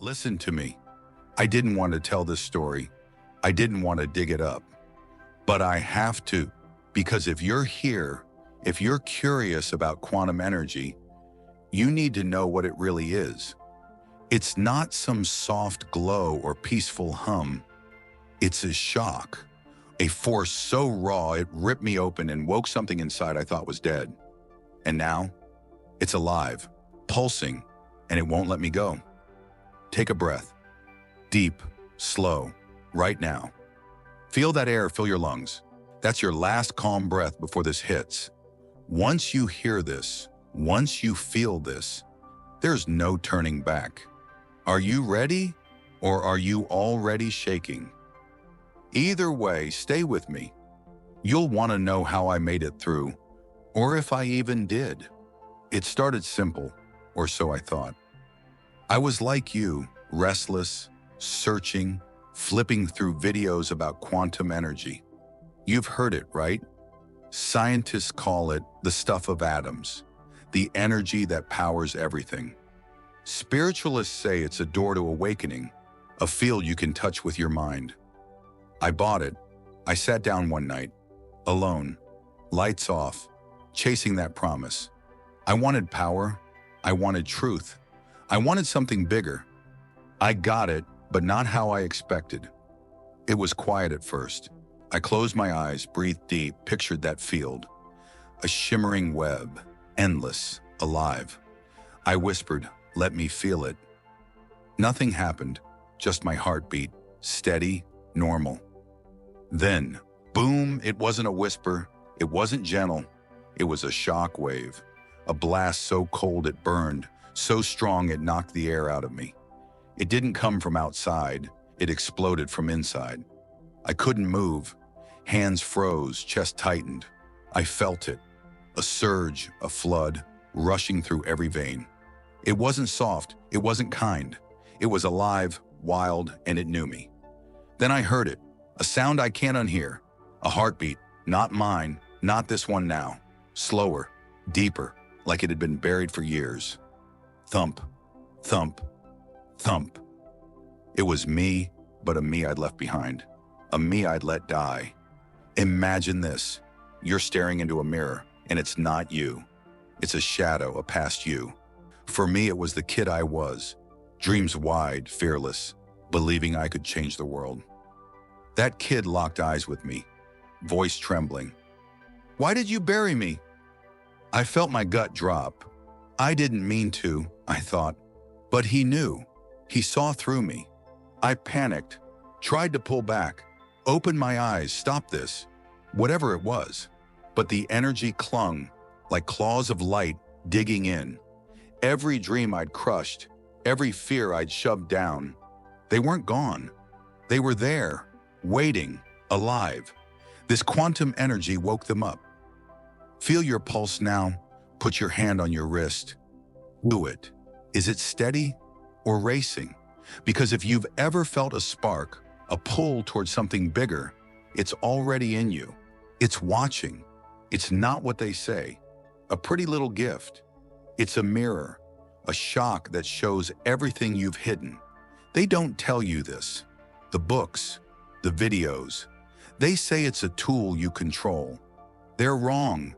Listen to me. I didn't want to tell this story. I didn't want to dig it up. But I have to, because if you're here, if you're curious about quantum energy, you need to know what it really is. It's not some soft glow or peaceful hum. It's a shock, a force so raw it ripped me open and woke something inside I thought was dead. And now, it's alive, pulsing, and it won't let me go. Take a breath. Deep, slow, right now. Feel that air fill your lungs. That's your last calm breath before this hits. Once you hear this, once you feel this, there's no turning back. Are you ready, or are you already shaking? Either way, stay with me. You'll want to know how I made it through, or if I even did. It started simple, or so I thought. I was like you, restless, searching, flipping through videos about quantum energy. You've heard it, right? Scientists call it the stuff of atoms, the energy that powers everything. Spiritualists say it's a door to awakening, a field you can touch with your mind. I bought it. I sat down one night, alone, lights off, chasing that promise. I wanted power. I wanted truth. I wanted something bigger. I got it, but not how I expected. It was quiet at first. I closed my eyes, breathed deep, pictured that field. A shimmering web, endless, alive. I whispered, "Let me feel it." Nothing happened, just my heartbeat, steady, normal. Then, boom, it wasn't a whisper, it wasn't gentle, it was a shock wave. A blast so cold it burned, so strong it knocked the air out of me. It didn't come from outside, it exploded from inside. I couldn't move. Hands froze, chest tightened. I felt it. A surge, a flood, rushing through every vein. It wasn't soft, it wasn't kind. It was alive, wild, and it knew me. Then I heard it, a sound I can't unhear. A heartbeat, not mine, not this one now. Slower, deeper, like it had been buried for years. Thump, thump, thump. It was me, but a me I'd left behind. A me I'd let die. Imagine this. You're staring into a mirror, and it's not you. It's a shadow, a past you. For me, it was the kid I was. Dreams wide, fearless, believing I could change the world. That kid locked eyes with me, voice trembling. "Why did you bury me?" I felt my gut drop. I didn't mean to, I thought. But he knew. He saw through me. I panicked, tried to pull back, open my eyes, stop this, whatever it was. But the energy clung, like claws of light digging in. Every dream I'd crushed, every fear I'd shoved down, they weren't gone. They were there, waiting, alive. This quantum energy woke them up. Feel your pulse now. Put your hand on your wrist. Do it. Is it steady or racing? Because if you've ever felt a spark, a pull towards something bigger, it's already in you. It's watching. It's not what they say. A pretty little gift. It's a mirror, a shock that shows everything you've hidden. They don't tell you this. The books, the videos, they say it's a tool you control. They're wrong.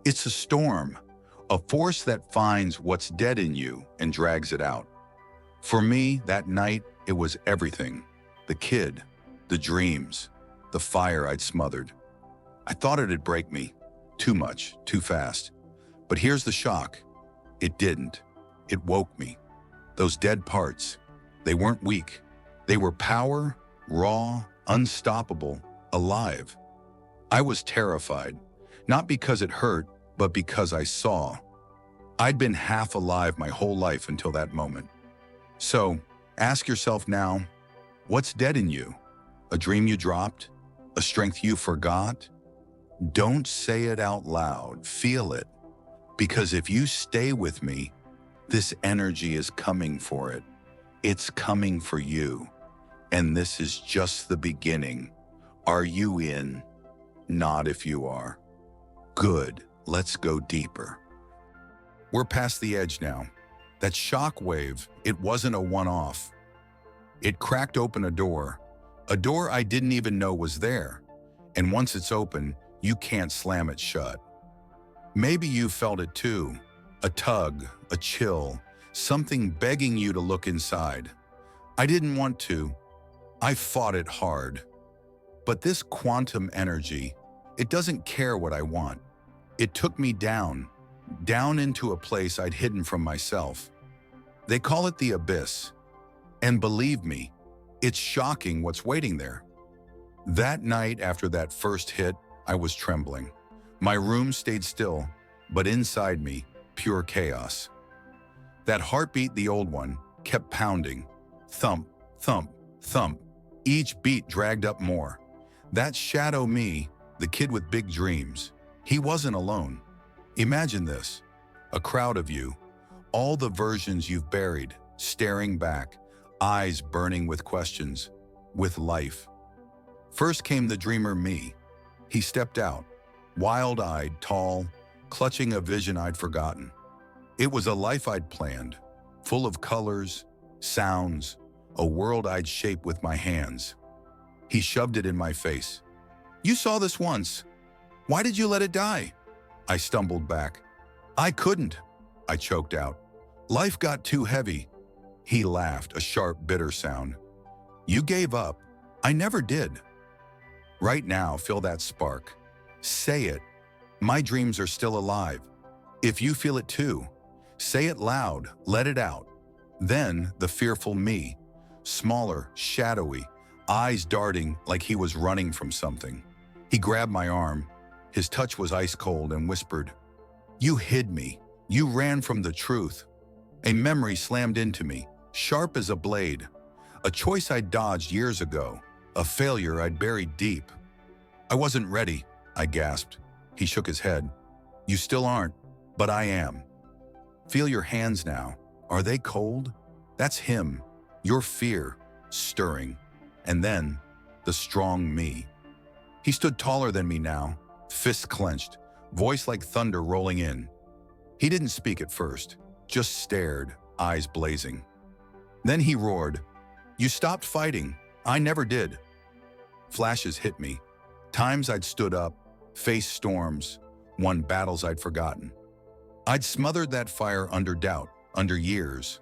It's a storm, a force that finds what's dead in you and drags it out. For me, that night, it was everything. The kid, the dreams, the fire I'd smothered. I thought it'd break me. Too much, too fast. But here's the shock. It didn't. It woke me. Those dead parts, they weren't weak. They were power, raw, unstoppable, alive. I was terrified, not because it hurt, but because I saw. I'd been half alive my whole life until that moment. So, ask yourself now, what's dead in you? A dream you dropped? A strength you forgot? Don't say it out loud, feel it. Because if you stay with me, this energy is coming for it. It's coming for you. And this is just the beginning. Are you in? Not if you are. Good, let's go deeper. We're past the edge now. That shock wave, it wasn't a one-off. It cracked open a door I didn't even know was there. And once it's open, you can't slam it shut. Maybe you felt it too. A tug, a chill, something begging you to look inside. I didn't want to. I fought it hard. But this quantum energy, it doesn't care what I want. It took me down into a place I'd hidden from myself. They call it the abyss. And believe me, it's shocking what's waiting there. That night after that first hit, I was trembling. My room stayed still, but inside me, pure chaos. That heartbeat, the old one, kept pounding. Thump, thump, thump. Each beat dragged up more. That shadow me, the kid with big dreams, he wasn't alone. Imagine this, a crowd of you, all the versions you've buried, staring back, eyes burning with questions, with life. First came the dreamer me. He stepped out, wild-eyed, tall, clutching a vision I'd forgotten. It was a life I'd planned, full of colors, sounds, a world I'd shaped with my hands. He shoved it in my face. "You saw this once. Why did you let it die?" I stumbled back. "I couldn't," I choked out. "Life got too heavy." He laughed, a sharp, bitter sound. "You gave up. I never did." Right now, feel that spark. Say it. My dreams are still alive. If you feel it too, say it loud, let it out. Then the fearful me, smaller, shadowy, eyes darting like he was running from something. He grabbed my arm. His touch was ice cold and whispered, "You hid me. You ran from the truth." A memory slammed into me, sharp as a blade. A choice I'd dodged years ago, a failure I'd buried deep. "I wasn't ready," I gasped. He shook his head. "You still aren't, but I am. Feel your hands now. Are they cold? That's him, your fear, stirring. And then, the strong me." He stood taller than me now, fists clenched, voice like thunder rolling in. He didn't speak at first, just stared, eyes blazing. Then he roared, "You stopped fighting. I never did." Flashes hit me. Times I'd stood up, faced storms, won battles I'd forgotten. I'd smothered that fire under doubt, under years.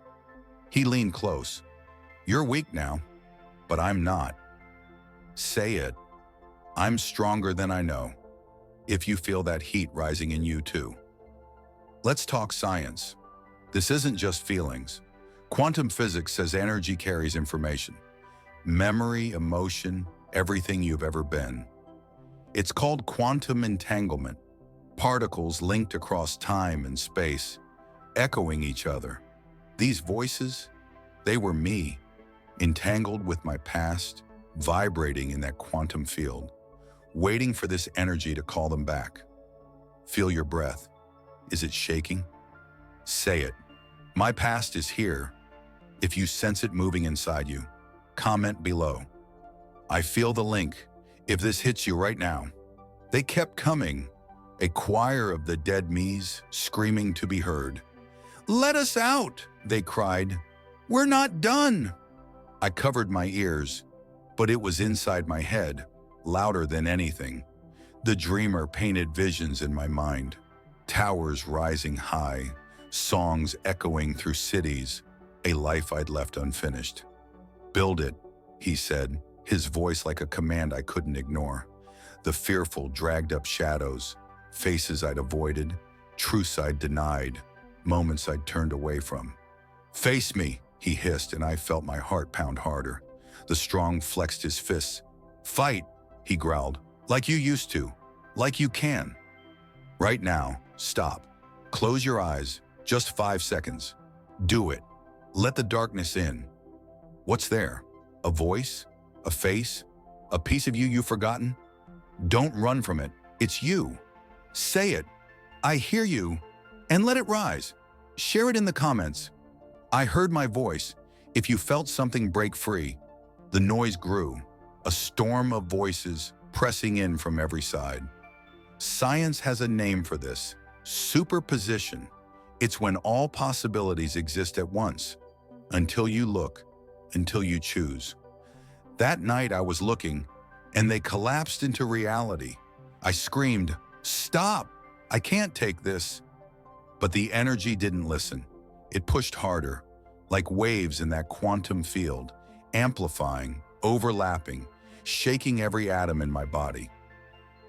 He leaned close. "You're weak now, but I'm not. Say it. I'm stronger than I know. If you feel that heat rising in you too." Let's talk science. This isn't just feelings. Quantum physics says energy carries information. Memory, emotion, everything you've ever been. It's called quantum entanglement. Particles linked across time and space, echoing each other. These voices, they were me, entangled with my past, vibrating in that quantum field, waiting for this energy to call them back. Feel your breath. Is it shaking? Say it. My past is here. If you sense it moving inside you, comment below. I feel the link. If this hits you right now. They kept coming, a choir of the dead me's screaming to be heard. "Let us out," they cried. "We're not done." I covered my ears, but it was inside my head, louder than anything. The dreamer painted visions in my mind, towers rising high, songs echoing through cities, a life I'd left unfinished. "Build it," he said, his voice like a command I couldn't ignore. The fearful dragged up shadows, faces I'd avoided, truths I'd denied, moments I'd turned away from. "Face me," he hissed, and I felt my heart pound harder. The strong flexed his fists. "Fight," he growled, "like you used to, like you can. Right now, stop. Close your eyes, just 5 seconds. Do it. Let the darkness in." What's there? A voice? A face? A piece of you you've forgotten? Don't run from it. It's you. Say it. "I hear you," and let it rise. Share it in the comments. I heard my voice. If you felt something break free, the noise grew, a storm of voices pressing in from every side. Science has a name for this: superposition. It's when all possibilities exist at once. Until you look, until you choose. That night I was looking, and they collapsed into reality. I screamed, "Stop! I can't take this." But the energy didn't listen. It pushed harder, like waves in that quantum field, amplifying, overlapping, shaking every atom in my body.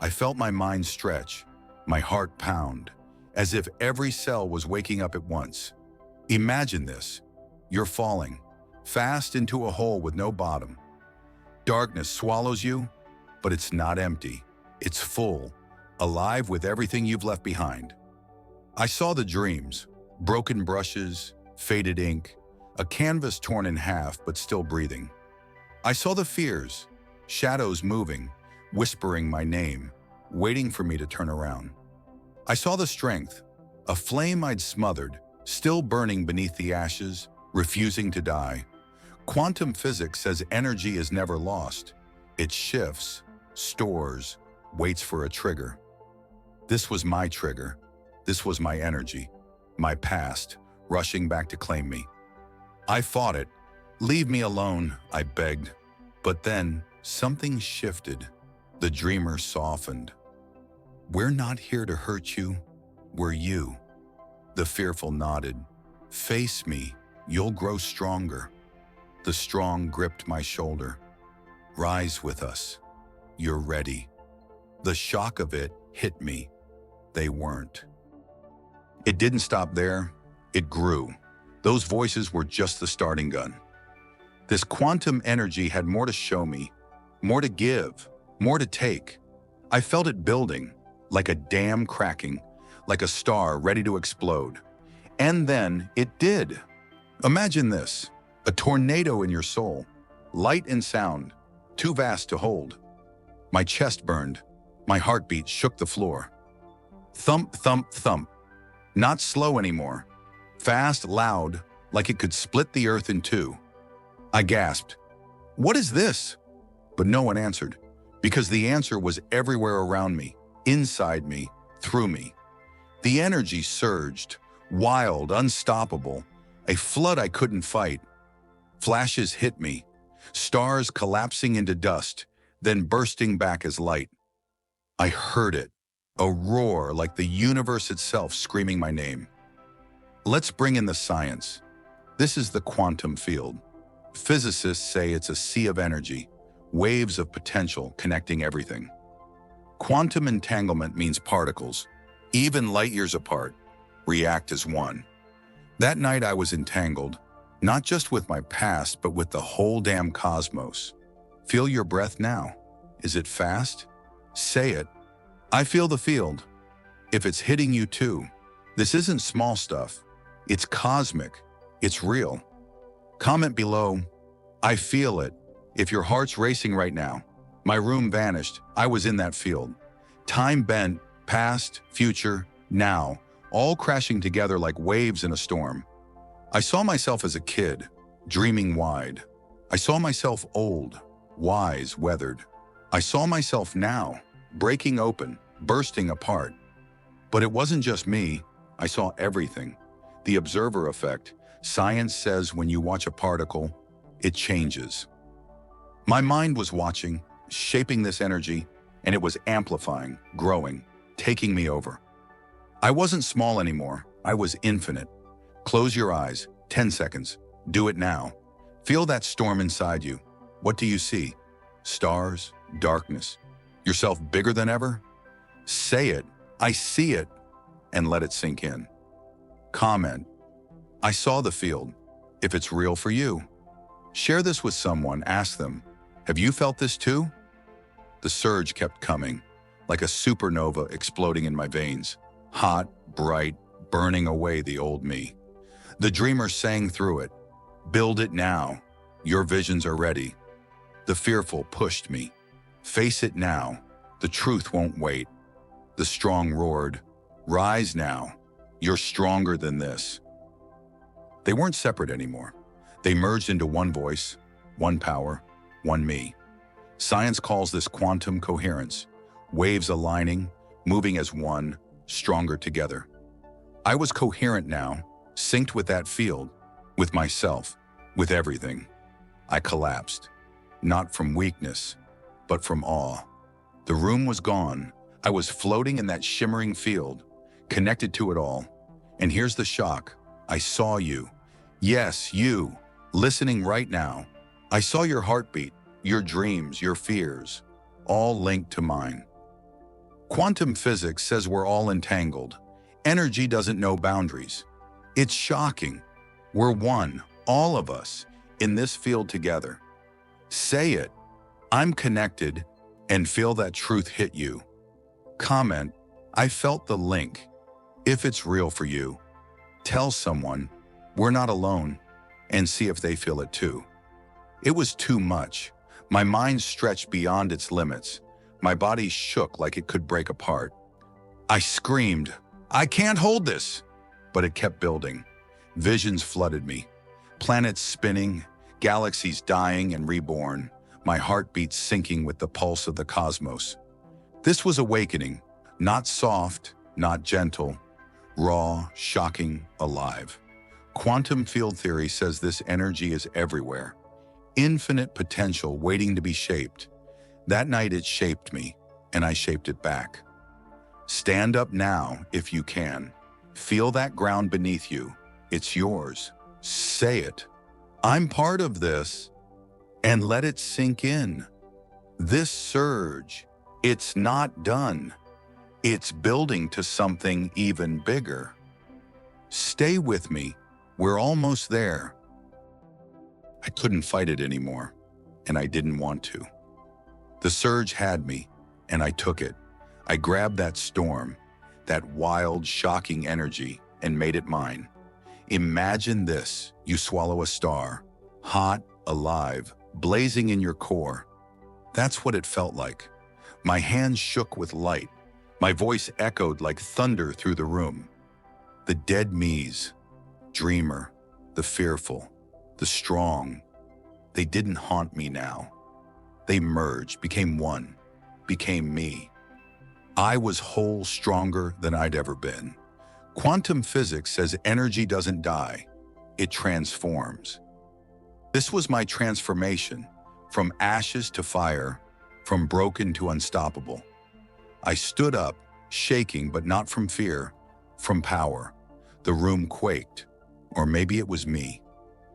I felt my mind stretch, my heart pound, as if every cell was waking up at once. Imagine this. You're falling, fast into a hole with no bottom. Darkness swallows you, but it's not empty. It's full, alive with everything you've left behind. I saw the dreams, broken brushes, faded ink, a canvas torn in half but still breathing. I saw the fears, shadows moving, whispering my name, waiting for me to turn around. I saw the strength, a flame I'd smothered, still burning beneath the ashes, refusing to die. Quantum physics says energy is never lost. It shifts, stores, waits for a trigger. This was my trigger. This was my energy, my past, rushing back to claim me. I fought it. "Leave me alone," I begged. But then something shifted. The dreamer softened. "We're not here to hurt you. We're you." The fearful nodded. "Face me. You'll grow stronger." The strong gripped my shoulder. "Rise with us. You're ready." The shock of it hit me. They weren't. It didn't stop there. It grew. Those voices were just the starting gun. This quantum energy had more to show me, more to give, more to take. I felt it building, like a dam cracking, like a star ready to explode. And then it did. Imagine this, a tornado in your soul, light and sound, too vast to hold. My chest burned. My heartbeat shook the floor. Thump, thump, thump. Not slow anymore. Fast, loud, like it could split the earth in two. I gasped, "What is this?" But no one answered, because the answer was everywhere around me, inside me, through me. The energy surged, wild, unstoppable, a flood I couldn't fight. Flashes hit me, stars collapsing into dust, then bursting back as light. I heard it, a roar like the universe itself screaming my name. Let's bring in the science. This is the quantum field. Physicists say it's a sea of energy, waves of potential connecting everything. Quantum entanglement means particles, even light years apart, react as one. That night I was entangled, not just with my past, but with the whole damn cosmos. Feel your breath now. Is it fast? Say it. I feel the field. If it's hitting you too, this isn't small stuff. It's cosmic. It's real. Comment below, "I feel it." If your heart's racing right now. My room vanished. I was in that field. Time bent, past, future, now, all crashing together like waves in a storm. I saw myself as a kid, dreaming wide. I saw myself old, wise, weathered. I saw myself now, breaking open, bursting apart. But it wasn't just me. I saw everything. The observer effect. Science says when you watch a particle, it changes. My mind was watching, shaping this energy, and it was amplifying, growing, taking me over. I wasn't small anymore. I was infinite. Close your eyes. 10 seconds. Do it now. Feel that storm inside you. What do you see? Stars, darkness. Yourself bigger than ever? Say it. "I see it," and let it sink in. Comment, "I saw the field," if it's real for you. Share this with someone. Ask them, "Have you felt this too?" The surge kept coming, like a supernova exploding in my veins. Hot, bright, burning away the old me. The dreamer sang through it. "Build it now. Your visions are ready." The fearful pushed me. "Face it now. The truth won't wait." The strong roared, "Rise now. You're stronger than this." They weren't separate anymore. They merged into one voice, one power, one me. Science calls this quantum coherence, waves aligning, moving as one, stronger together. I was coherent now, synced with that field, with myself, with everything. I collapsed, not from weakness, but from awe. The room was gone. I was floating in that shimmering field, connected to it all. And here's the shock. I saw you. Yes, you, listening right now. I saw your heartbeat, your dreams, your fears, all linked to mine. Quantum physics says we're all entangled. Energy doesn't know boundaries. It's shocking. We're one, all of us, in this field together. Say it. I'm connected, and feel that truth hit you. Comment, I felt the link. If it's real for you, tell someone we're not alone and see if they feel it too. It was too much. My mind stretched beyond its limits. My body shook like it could break apart. I screamed, I can't hold this! But it kept building. Visions flooded me. Planets spinning, galaxies dying and reborn, my heartbeat syncing with the pulse of the cosmos. This was awakening, not soft, not gentle, raw, shocking, alive. Quantum field theory says this energy is everywhere. Infinite potential waiting to be shaped. That night it shaped me, and I shaped it back. Stand up now if you can. Feel that ground beneath you. It's yours. Say it. I'm part of this. And let it sink in. This surge, it's not done. It's building to something even bigger. Stay with me. We're almost there. I couldn't fight it anymore, and I didn't want to. The surge had me, and I took it. I grabbed that storm, that wild, shocking energy, and made it mine. Imagine this. You swallow a star, hot, alive, blazing in your core. That's what it felt like. My hands shook with light. My voice echoed like thunder through the room. The dead me's, dreamer, the fearful, the strong, they didn't haunt me now. They merged, became one, became me. I was whole, stronger than I'd ever been. Quantum physics says energy doesn't die, it transforms. This was my transformation, from ashes to fire, from broken to unstoppable. I stood up, shaking, but not from fear, from power. The room quaked, or maybe it was me.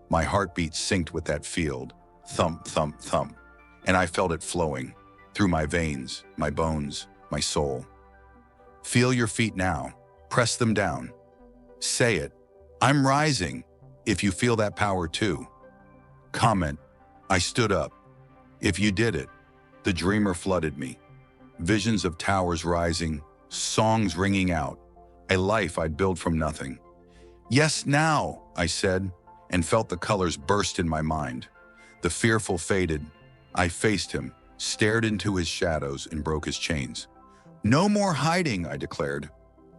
My heartbeat synced with that field, thump, thump, thump, and I felt it flowing through my veins, my bones, my soul. Feel your feet now. Press them down. Say it. I'm rising, if you feel that power too. Comment, I stood up. If you did it, the dreamer flooded me. Visions of towers rising, songs ringing out, a life I'd built from nothing. Yes, now, I said, and felt the colors burst in my mind. The fearful faded. I faced him, stared into his shadows, and broke his chains. No more hiding, I declared,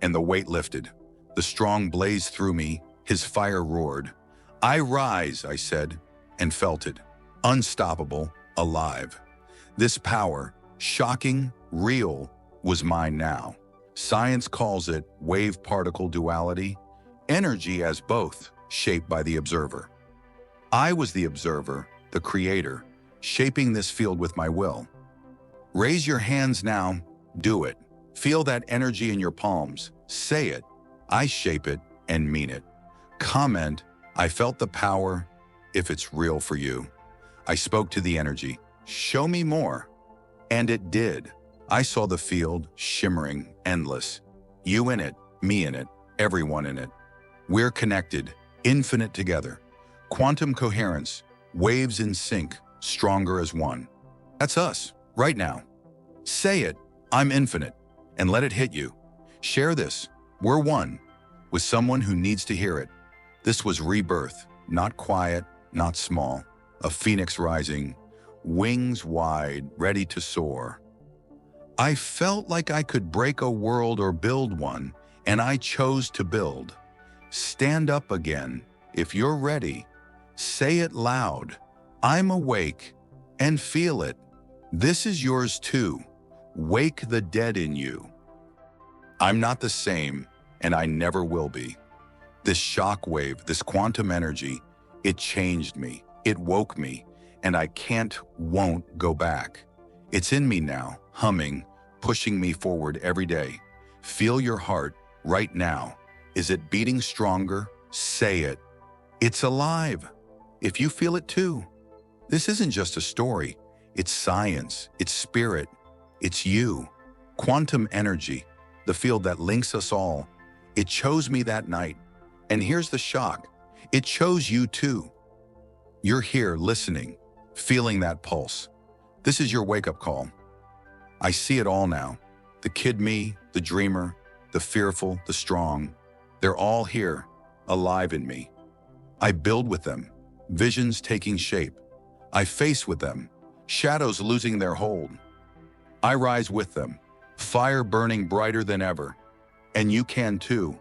and the weight lifted. The strong blazed through me, his fire roared. I rise, I said, and felt it. Unstoppable, alive. This power, shocking, real, was mine now. Science calls it wave-particle duality, energy as both, shaped by the observer. I was the observer, the creator, shaping this field with my will. Raise your hands now, do it. Feel that energy in your palms, say it. I shape it and mean it. Comment, I felt the power, if it's real for you. I spoke to the energy, show me more. And it did. I saw the field, shimmering, endless. You in it, me in it, everyone in it. We're connected, infinite together. Quantum coherence, waves in sync, stronger as one. That's us, right now. Say it, I'm infinite, and let it hit you. Share this, we're one, with someone who needs to hear it. This was rebirth, not quiet, not small. A phoenix rising, wings wide, ready to soar. I felt like I could break a world or build one, and I chose to build. Stand up again, if you're ready. Say it loud. I'm awake, and feel it. This is yours too. Wake the dead in you. I'm not the same, and I never will be. This shock wave, this quantum energy, it changed me. It woke me, and I won't go back. It's in me now, humming, pushing me forward every day. Feel your heart right now. Is it beating stronger? Say it. It's alive. If you feel it too. This isn't just a story. It's science. It's spirit. It's you. Quantum energy, the field that links us all. It chose me that night. And here's the shock. It chose you too. You're here listening, feeling that pulse. This is your wake-up call. I see it all now. The kid me, the dreamer, the fearful, the strong. They're all here, alive in me. I build with them, visions taking shape. I face with them, shadows losing their hold. I rise with them, fire burning brighter than ever. And you can too.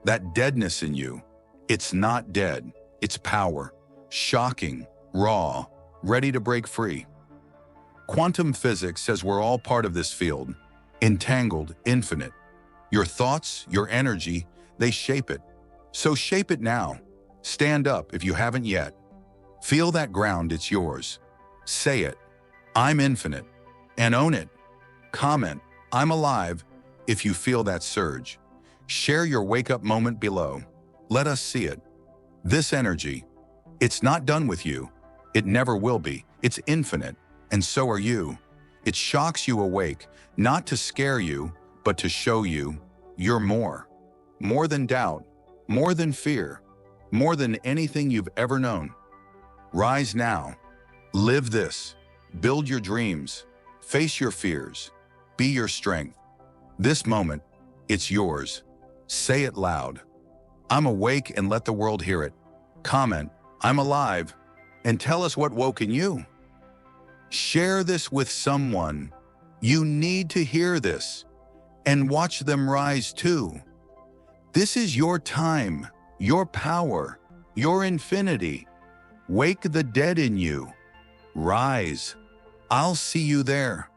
That deadness in you, it's not dead, it's power. Shocking, raw, ready to break free. Quantum physics says we're all part of this field, entangled, infinite. Your thoughts, your energy, they shape it. So shape it now. Stand up if you haven't yet. Feel that ground, it's yours. Say it, I'm infinite, and own it. Comment, I'm alive, if you feel that surge. Share your wake-up moment below. Let us see it. This energy, it's not done with you. It never will be. It's infinite, and so are you. It shocks you awake, not to scare you, but to show you you're more. More than doubt, more than fear, more than anything you've ever known. Rise now. Live this. Build your dreams. Face your fears. Be your strength. This moment, it's yours. Say it loud. I'm awake, and let the world hear it. Comment, I'm alive, and tell us what woke in you. Share this with someone. You need to hear this, and watch them rise too. This is your time, your power, your infinity. Wake the dead in you. Rise. I'll see you there.